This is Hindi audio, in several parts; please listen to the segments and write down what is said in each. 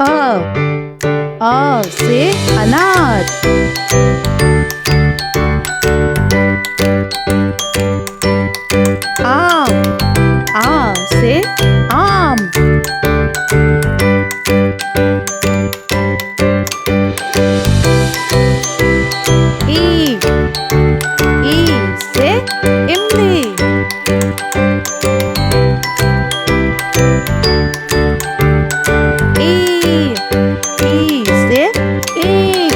अ से अनार। आ से आम। ई से इमली। ई से ईख।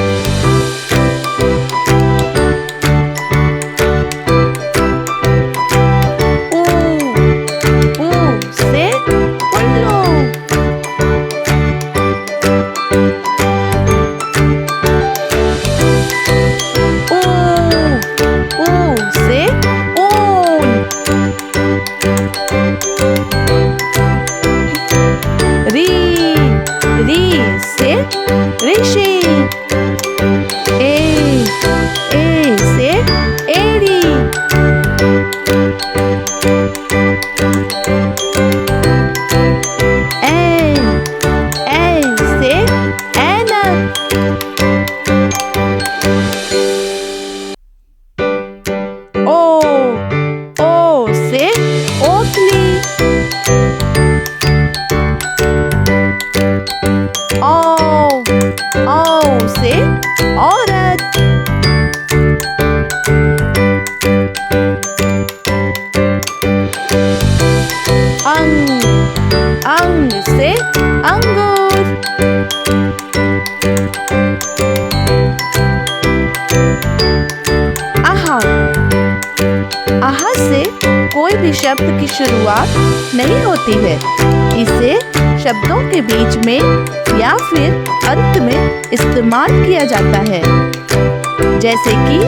ऊ से उल्लू। ऊ से ऊन। री से ऋषि। ए से एड़ी। ए से ऐनक। ओ से ओखली। औ से औरत। अंग से अंगूर। आहा से कोई भी शब्द की शुरुआत नहीं होती है। इसे शब्दों के बीच में या फिर अंत में इस्तेमाल किया जाता है, जैसे कि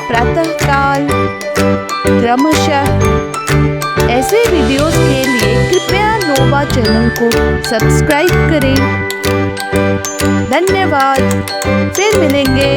प्रातःकाल, क्रमशः। ऐसे वीडियोस के लिए कृपया नोवा चैनल को सब्सक्राइब करें। धन्यवाद। फिर मिलेंगे।